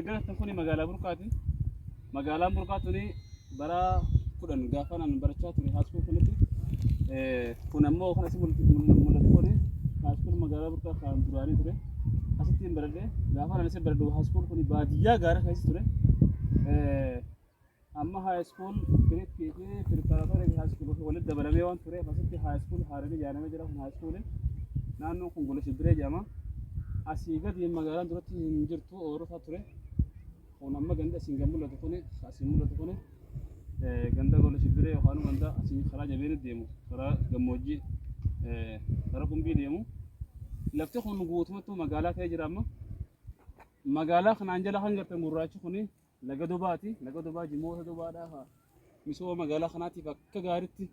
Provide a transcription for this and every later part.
gara tafuni magaalaa burqaati. Magaalaan burqaatuni bara kudhan gaafa nan barachaa ture haaskuul kanatti. Kun ammoo kan asii mul'atu kuni haaskuul magaalaa burqaa kan duraanii ture. Asittiin baradhee gaafa nan asii baradhu haaskuul kuni baadiyyaa gaara keessa ture. Amma haaskuul kiritti firkaatota haaskuul walitti dabalamee waan ture asitti haaskuul haaranii ijaaramee jira kun haaskuulin naannoo kun gola shibbiree jedhama. Asii gadi magaalaan duratti hin jirtu oorotaa ture. Kun amma ganda asiin gad mul'atu kuni asiin mul'atu kuni ganda gola shibbiree yookaan ganda asiin karaa jabeenii deemu karaa gammoojjii karaa qumbii deemu. Lafti kun guutumatti magaalaa ta'ee jira amma. Magaalaa kanaan jala kan gartan gurraachi kuni laga Dubaati. Laga Dubaa jimoota Dubaadhaa misooma magaalaa kanaatiif akka gaariitti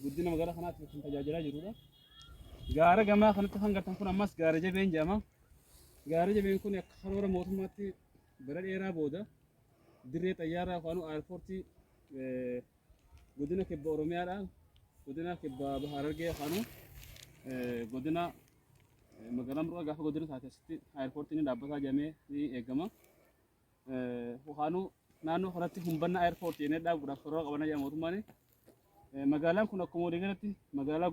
guddina magaalaa kanaatiif kan tajaajilaa jirudha. Gaara gamaa kanatti kan gartan kun ammas gaara jabeen jedhama. Gaara jabeen kun akka karoora mootummaatti bara dheeraa booda dirree xayyaaraa yookaan airpoortii godina kibba Oromiyaadhaa godina kibba Harargee yookaan godina magaalaan burqaa gaafa godina taate asitti airpoortiin dhaabbataa jedhamee ni eegama. Yookaan naannoo kanatti humbanna airpoortii inni dhaabuudhaaf karoora qabana jedhama mootummaan. Magaalaan kun akkuma walii galatti magaalaa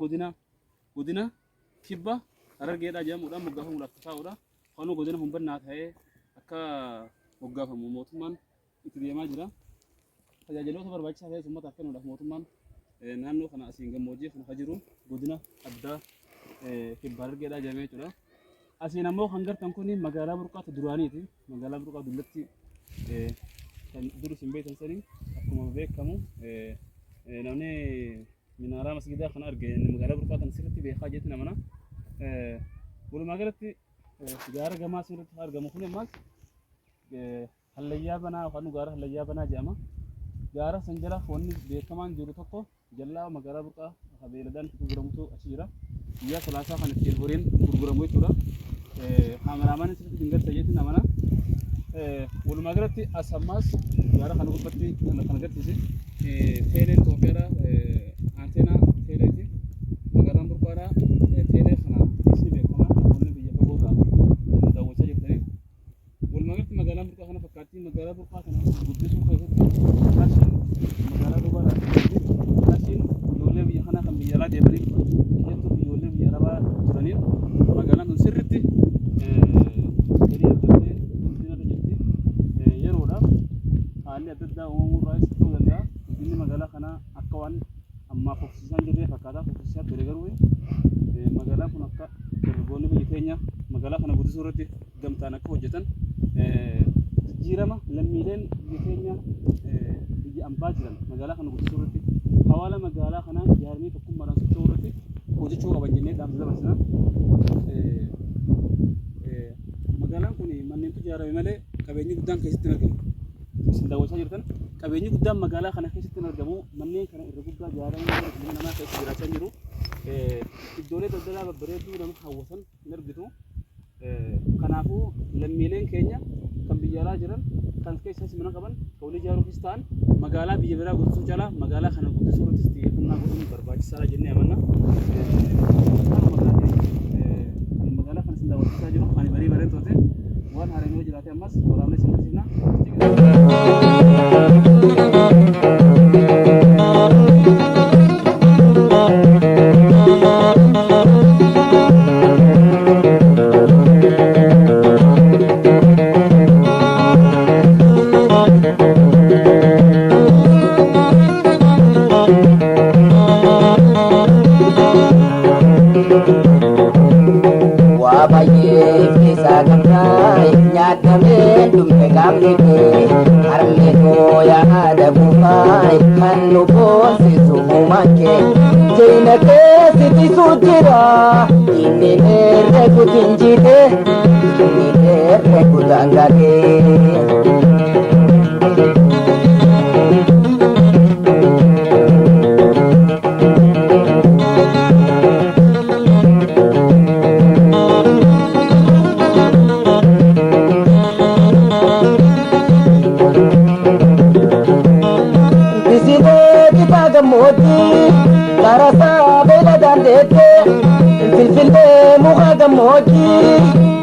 godina kibba Harargeedhaa jedhamuudhaan moggaafamuudhaaf taa'udha. Kanuu godina humbannaa ta'ee akka moggaafamu mootummaan itti deemaa jira. Tajaajiloota barbaachisaa ta'es uummataaf kennuudhaaf mootummaan naannoo kana asiin gammoojjii kana jiru godina addaa kibba Harargeedhaa jedhamee jechuudha. Asiin ammoo kan gartan kun magaalaa burqaata duraaniiti. Magaalaa burqaa dullatti kan duri isin beektan sanii akkuma beekamu namni minaaraa masgiidaa kana arge magaalaa burqaatan sirriitti beekaa jetti namana. Walumaa galatti gaara gamaa sirriitti argamu kun ammas hallayyaa banaa yookaan gaara hallayyaa banaa jedhama. Gaara san jala wanni beekamaan jiru tokko jallaa magaalaa burqaa beeladaan itti gurguramutu achi jira. Guyyaa salaasaa kan ittiin horiin gurguramu jechuudha. Kaameraamaan sirriitti hin gadda jetti namana. Walumaa galatti as ammas gaara kana gubbatti kan agarsiise teelee Itoophiyaadhaa anteenaa teeleeti. Magaalaan burqaadhaa teelee kana isii beekama namoonni biyya fagoorraa daawwachaa jirtanii. Walumaa galatti magaalaan burqaa kana fakkaatti magaalaa burqaa kana guddisuu keessatti qarshiin magaalaa dubaadhaa qarshiin ijoollee biyya kanaa kan biyya alaa deemanii keessattuu ijoollee biyya arabaa turaniif magaalaan kun sirriitti galii argattee guddinarra jirti. Yeroodhaaf haalli adda addaa uumamuurraas ta'uu danda'a. Guddinni magaalaa kanaa akka waan ammaa fufsiisaan jirree fakkaataa fufsiisaa ture garuu magaalaan kun akka dargaggoonni biyya keenya magaalaa kana guddisuu irratti gamtaan akka hojjetan jijjiirama lammiileen biyya keenya biyya ambaa jiran magaalaa kana guddisuu irratti hawaala magaalaa kanaa ijaaranii tokkummaadhaan socho'uu irratti hojjechuu qaban jennee dhaamsa dabarsina. Magaalaan kun manneentu ijaarame malee qabeenyi guddaan keessatti hin argamu. Isin daawwachaa jirtan qabeenyi guddaan magaalaa kana keessatti hin argamu. Manneen kana irra guddaa ijaaramanii ilma namaa keessa jiraachaa jiru. Iddoolee daldalaa babbareedoo nama hawwatan hin argitu. Kanaafuu lammiileen keenya kan biyya alaa jiran kan keessas mana qaban kan ijaaruufis ta'an magaalaa biyya biraa guddisuu caalaa magaalaa kana guddisuu irrattis xiyyeeffannaa godhuun barbaachisaadha jennee amanna. Magaalaa kana isin daawwachiisaa jiru ani barii bareedooti waan haaraan yoo jiraate ammas waraablee isin barsiifna. Karasa bela dan ديتي الفلفل مغادم موجي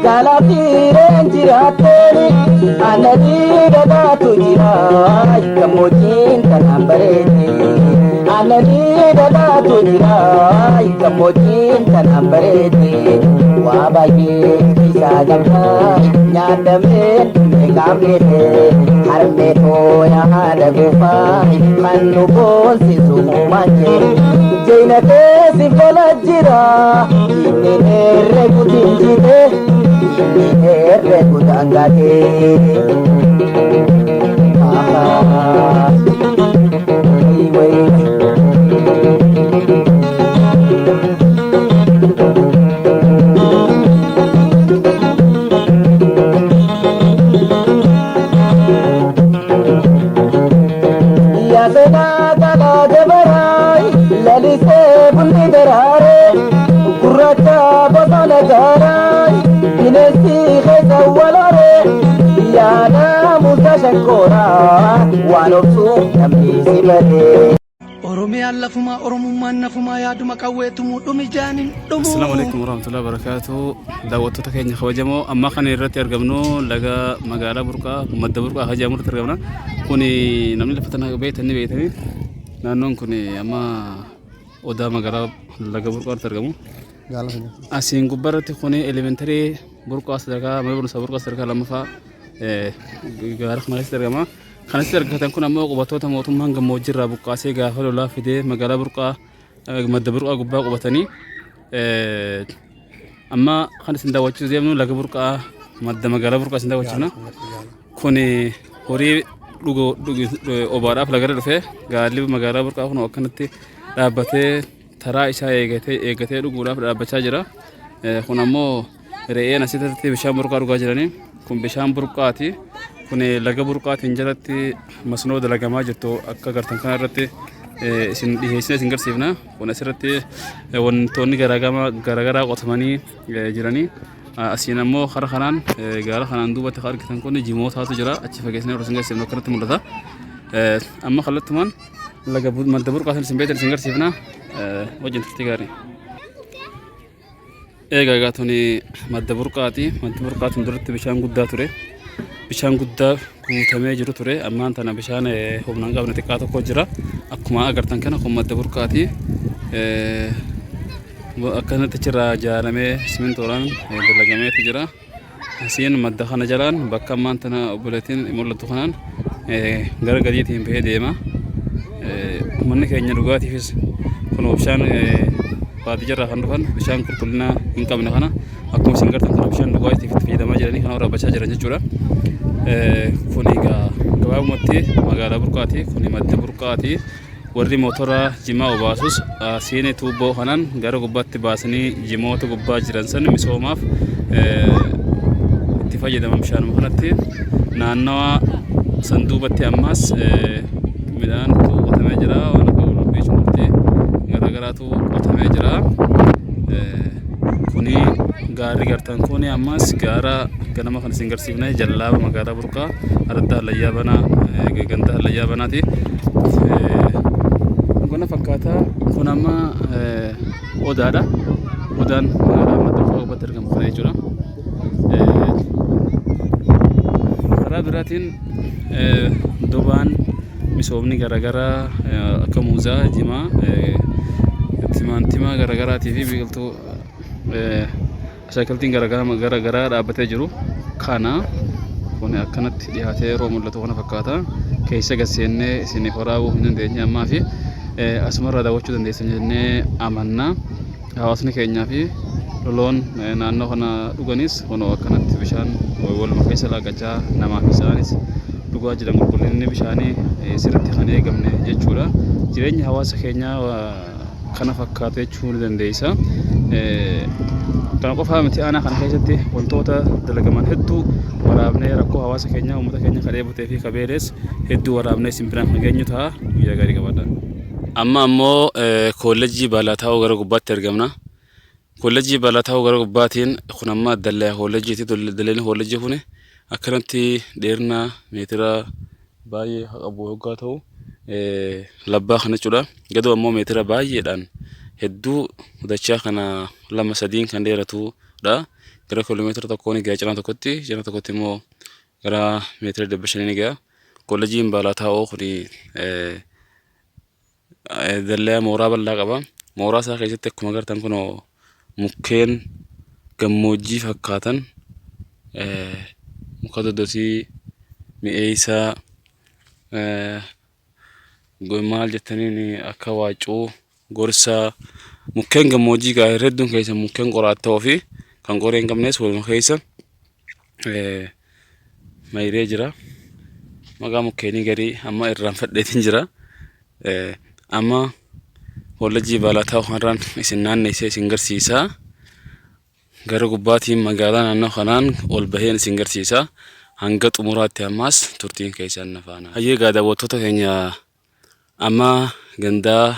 قالا في رنجراتي أنا دي داتو جراي كموجين تنامبريتي أنا دي داتو جراي كموجين تنامبريتي واباجي كيسا جمنا نادمين مقابلتي حرمتو يا هذا قفاي خنو بوسي سمومانجي جينتي سفل الجرا إني نرقو تنجيتي إني نرقو تنجاتي Oromia lafuma Oromummaan nafuma yaaduma qawweetumu dhumi jaanin dhumu. Assalamu alaikum warahmatullahi wabarakatuh. Daawwattoota keenya kabajamoo amma kana irratti argamnu laga magaalaa Burqaa madda Burqaa hajaamurratti argamna. Kuni namni lafa tana beeytanii beeytanii naannoon kun amma odaa magaalaa laga Burqaatti argamu. Asiin gubbarratti kuni elementary Burqaa sadarkaa mana barumsaa Burqaa sadarkaa lammaffaa gaara kanatti argama. Kanatti argatan kun ammoo qubattoota mootummaan gammoojjii irraa buqqaasee gaafa lolaa fidee magaalaa Burqaa madda Burqaa gubbaa qubatanii amma kan isin daawwachiisu deemnu laga Burqaa madda magaalaa Burqaa isin daawwachiifna. Kun horii obaadhaaf lagarra dhufee gaalli magaalaa Burqaa kun akkanatti dhaabbatee taraa isaa eeggatee dhuguudhaaf dhaabbachaa jira. Kun ammoo re'een asitti bishaan Burqaa dhugaa jiranii. Kun bishaan Burqaati. Kun laga Burqaatiin jalatti masnoo dalagamaa jirtu akka agartan kana irratti isin dhiheessine isin garsiifna. Kun asirratti wantoonni garaagaraa qotamanii jiranii. Asiin ammoo kara kanaan gaara kanaan duubatti argitan kun jimootaatu jira. Achi fageessine isin garsiifnu akkanatti mul'ata. Amma kallattumaan laga madda Burqaatiin isin beektan isin garsiifna. Wajjin turtii gaarii. Egaa tuni madda Burqaati. Madda Burqaatiin duratti bishaan guddaa ture. Bishaan guddaa guutamee jiru ture. Ammaan tana bishaan humnaan qabne xiqqaa tokko jira. Akkuma agartan kana kun madda Burqaati. Akkanatti achirraa ijaaramee simintoodhaan dalagameetu jira. Asiin madda kana jalaan bakka ammaan tana obboleettiin mul'attu kanaan gara gadiitiin bahee deema. Uummanni keenya dhugaatiifis kun bishaan baadiyyaarraa kan dhufan bishaan qulqullina hin qabne kana akkuma isin gartan kana bishaan dhugaatiif itti fayyadamaa jiranii kana waraabachaa jiran jechuudha. Kun egaa gabaabumatti magaalaa Burqaati. Kun madda Burqaati. Warri mootora jimaa obaasus asiin tuubboo kanaan gara gubbaatti baasanii jimoota gubbaa jiran san misoomaaf itti fayyadaman bishaanuma kanatti. Naannawa sanduubatti ammas midhaan qotamee jira. Waan akka qullubbii shunkurtii garaagaraatu qotamee jira. Kuni gaarri gartan kuni ammas gaara ganama kan isin garsiifne jallaaba magaalaa Burqaa aradda hallayyaa banaa ganda hallayyaa banaati. Kun fakkaataa kun amma odaadha. Odaan magaalaa madda Burqaa gubbatti argamu kana jechuudha. Karaa biraatiin dobaan misoomni garaagaraa akka muuzaa, jimaa, timaantimaa garaagaraatii fi biqiltuu shaakiltiin garaagaraa dhaabbatee jiru. Kana kun akkanatti dhiyaatee yeroo mul'atu kana fakkaata. Keessa gaseennee isiniif waraabuu hin dandeenye ammaa fi asumarraa daawwachuu dandeessan jennee amanna. Hawaasni keenyaa fi loloon naannoo kana dhuganis kun akkanatti bishaan waluma keessa laaqachaa namaa fi isaanis dhugaa jiran qulqullinni bishaanii sirriitti kan eegamne jechuudha. Jireenya hawaasa keenyaa kana fakkaatu jechuu ni dandeessa. Kana qofaa miti aanaa kana keessatti wantoota dalagaman hedduu waraabnee rakkoo hawaasa keenyaa uummata keenya kan dheebotee fi kabeeles hedduu waraabnee simbiraan nageenyu ta'a. Guyyaa gaarii qabaadha. Amma ammoo kolleejjii Baalaataawoo gara gubbaatti argamna. Kolleejjii Baalaataawoo gara gubbaatiin kun amma dallaa kolleejjiiti. Dalleen kolleejjii kun akkanatti dheerina meetira baay'ee qabu yoggaa ta'u labbaa kana jechuudha. Gadoo ammoo meetira baay'eedhaan hedduu dachaa kana lama sadiin kan dheeratudha. Gara kiiloomeetira tokkoon egaa cina tokkotti immoo gara meetira 500 egaa. Kolleejjiin Baalaataa'oo kuni dallaa mooraa bal'aa qaba. Mooraa isaa keessatti akkuma agartan kun mukkeen gammoojjii fakkaatan muka doddosii mi'eessaa maal jettaniin akka waacuu gorsaa mukkeen gammoojjii gaa hedduun keessa mukkeen qoraatta'oo fi kan qoree hin qabnes waluma keessa mayree jira. Maqaa mukkeenii garii amma irraanfadheetiin jira. Amma kolleejjii Baalaataa'oo kanarraan isin naanneessee isin garsiisaa. Gara gubbaatiin magaalaa naannoo kanaan ol baheen isin garsiisaa. Hanga xumuraatti ammas turtiin keessan na faana. Hayyee gaa daawwattoota keenya amma gandaa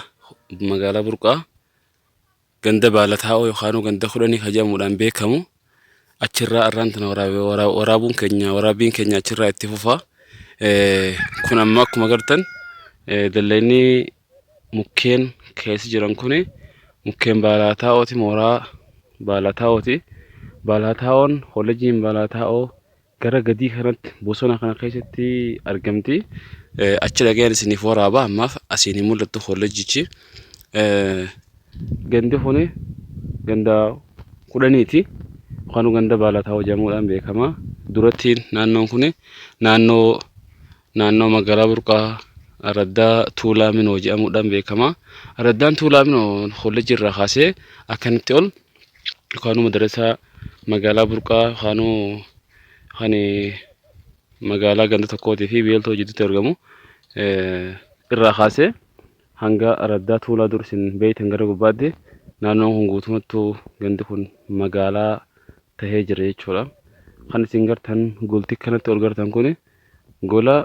magaalaa Burqaa ganda Baalaataa'oo yookaan ganda 10 jedhamuudhaan beekamu achirraa arraan tana waraabbiin keenya achirraa itti fufa. Kun amma akkuma agartan dalleenni mukkeen keessa jiran kuni mukkeen Baalaataa'ooti, mooraa Baalaataa'ooti. Baalaataa'oon kolleejjiin Baalaataa'oo gara gadii kanatti bosona kana keessatti argamti. Achi dhageen isiniif waraaba ammaaf asiin hin mul'attu kolleejjichi. Gandi kuni ganda 10ti. Yookaan ganda Baalaataa'oo jedhamuudhaan beekama. Durattiin naannoon kuni naannoo magaalaa Burqaa Araddaa Tuulaaminoo jedhamuudhaan beekama. Araddaan Tuulaaminoo kolleejjii irraa kaasee akkanatti ol yookaan madrasaa magaalaa Burqaa yookaan magaalaa ganda tokkootii fi biqiltuu jidduutti argamu irraa kaasee hanga Araddaa Tuulaa dur isin beeytan gara gubbaatti naannoon kun guutumattuu gandi kun magaalaa tahee jira jechuudha. Kan isin gartan golti kanatti ol gartan kuni gola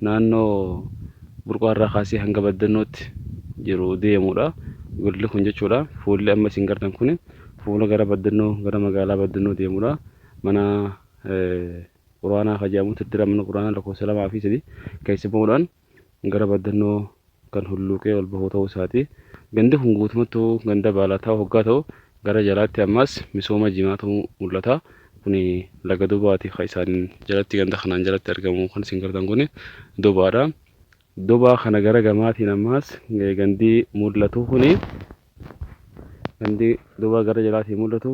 naannoo Burqaa irraa kaasee hanga baddannootti jiru deemudha. Golli kun jechuudha. Fuulli amma isin gartan kuni fuula gara baddannoo gara magaalaa baddannoo deemudha. Mana quraanaa jedhamutti dira mana quraanaa lakkoofsa 2 fi 3 keessa bahuudhaan gara baddannoo kan hulluuqee ol bahuu ta'uu isaati. Gandi kun guutumattuu ganda Baalaataa'oo hoggaa ta'u gara jalaatti ammas misooma jimaatu mul'ata. Kuni laga Dobaati kan isaan jalatti ganda kanaan jalatti argamu kan isin gartan kuni Dobaadha. Dobaa kana gara gamaatiin ammas gandi mul'atu kuni gandi Dobaa gara jalaatiin mul'atu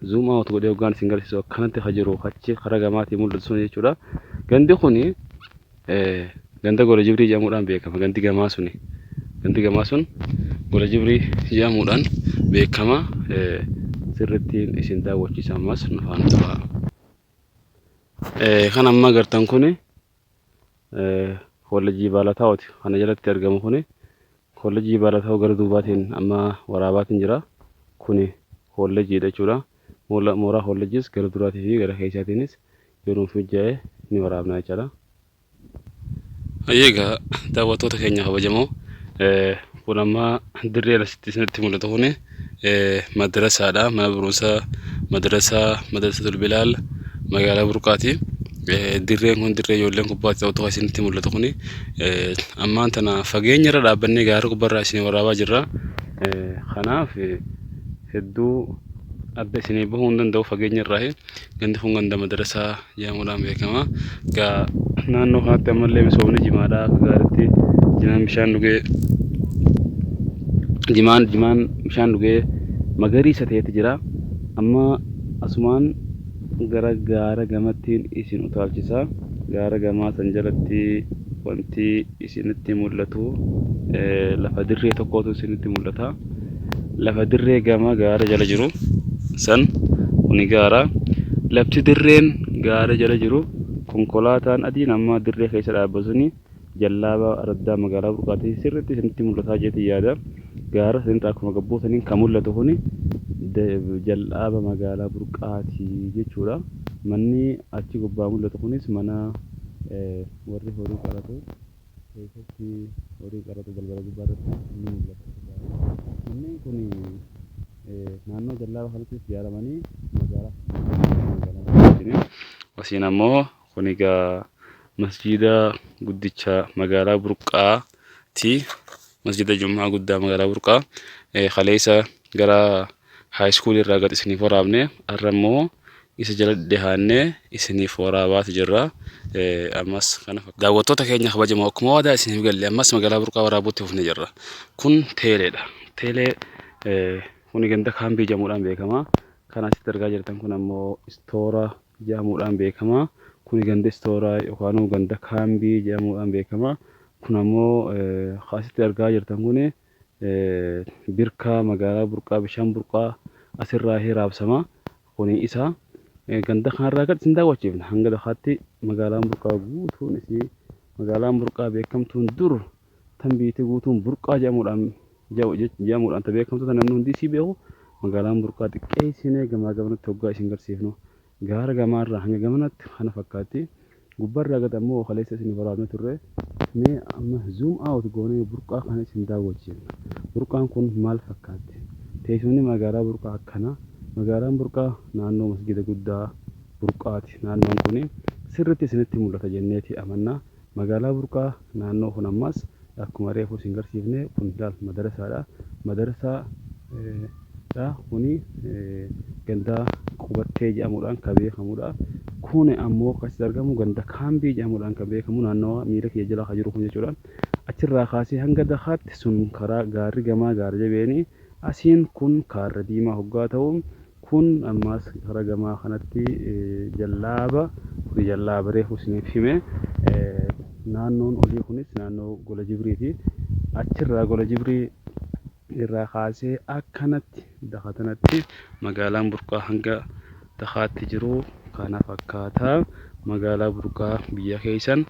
zoom out godhee hoggaan isin garsiisu akkanatti kan jiru achi karaa gamaatiin mul'atu sun jechuudha. Gandi kuni ganda Gola Jibrii jedhamuudhaan beekama. Gandi gamaa sun Gola Jibrii jedhamuudhaan beekama. Sirriitti isin daawwachiisa ammas nu faana tura. Kan amma agartan kuni kolleejjii Baalaataa'ooti. Kana jalatti argamu kuni kolleejjii Baalaataa'oo gara duubaatiin amma waraabaatiin jira. Kuni kolleejjiidha jechuudha. Mooraa kolleejjiis gara duraatii fi gara keessaatiinis yeroo mijaa'e ni waraabna jechuudha. Egaa daawwattoota keenya kabajamoo kun amma dirree asitti isinitti mul'atu kuni madrasaadha. Mana barumsaa madrasatul Bilaal magaalaa Burqaati. Dirreen kun dirree ijoolleen kubbaatti ta'u isinitti mul'atu kuni ammaan tana fageenya irra dhaabbannee gaara gubbarraa isin waraabaa jirra. Kanaaf hedduu adda isinii bahuu hin danda'u fageenya irraa. Gandi kun ganda madrasaa jedhamuudhaan beekama. Egaa naannoo kanatti ammallee misoomni jimaadha. Akka gaariitti jimaan bishaan dhugee magariisa ta'etu jira. Amma asumaan gara gaara gamattiin isin utaalchisa. Gaara gamaa san jalatti wanti isinitti mul'atu lafa dirree tokkotu isinitti mul'ata. Lafa dirree gama gaara jala jiru san kuni gaara. Lafti dirreen gaara jala jiru konkolaataan adiin amma dirree keessa dhaabbatuuni jallaaba Araddaa magaalaa Burqaatii sirriitti isinitti mul'ataa jeetii yaada. Gaara sanitti akkuma gabbootaniin kan mul'atu kuni jallaaba magaalaa Burqaatii jechuudha. Manni achi gubbaa mul'atu kunis mana warri horii qaratu keessatti horii qaratu balbala gubbaarratti ni mul'ata. Manni kun naannoo jallaaba kanatti ijaaramanii magaalaa wasiin ammoo kun egaa masjiida guddicha magaalaa Burqaati masjida Jummaa guddaa magaalaa Burqaa kaleessa gara high school irraa gad isiniif waraabne arrammoo isa jala dhihaannee isiniif waraabaatu jirra. Ammas kana daawwattoota keenya kabajamoo akkuma waadaa isiniif galle ammas magaalaa Burqaa waraabuutti fufnee jirra. Kun teeleedha. Teelee kuni ganda kaambii jedhamuudhaan beekama. Kan asitti argaa jirtan kun ammoo istoora jedhamuudhaan beekama. Kuni ganda istooraa yookaan ganda kaambii jedhamuudhaan beekama. Kun ammoo asitti argaa jirtan kuni birkaa magaalaa Burqaa bishaan Burqaa asirraa hiraabsama. Kuni isa ganda kanarraa gad isin daawwachiifna. Hanga dakaatti magaalaan Burqaa guutuun isii magaalaan Burqaa beekamtuun dur tan biitii guutuun Burqaa jedhamuudhaan beekamtu tan namni hundi isii beeku. Magaalaan Burqaa xiqqee isinee gamaa gamanatti hoggaa isin garsiifnu. Gaara gamaarraa hanga gamanatti kana fakkaatti. Gubbarraa gad ammoo kaleessa isin waraabne turre. Mee amma zoom out goonee Burqaa kana isin daawwachiifna. Burqaan kun maal fakkaatti? Teessumni magaalaa Burqaa akkana. Magaalaan Burqaa naannoo masjida guddaa Burqaati. Naannoon kun sirriitti isinitti mul'ata jenneeti amanna. Magaalaa Burqaa naannoo kun ammas akkuma reefu isin garsiifne kun madarasaadha. Madarasaa kuni ganda qubattee jedhamuudhaan kan beekamudha. Kun ammoo akkasitti argamu ganda kaambii jedhamuudhaan kan beekamu naannoo miila kiyya jala kan jiru kun jechuudha. Achirraa kaasee hanga dakaatti sun karaa gaarri gamaa gaara jabeeni. Asiin kun kaarra diimaa hoggaa ta'u kun ammas karaa gamaa kanatti jallaaba kuni jallaaba reefu isiniif hime. Naannoon olii kunis naannoo Gola Jibriiti. Achirraa Gola Jibrii irraa kaasee akkanatti dakatanatti magaalaan Burqaa hanga dakaatti jiru kana fakkaata. Magaalaa Burqaa biyya keessan.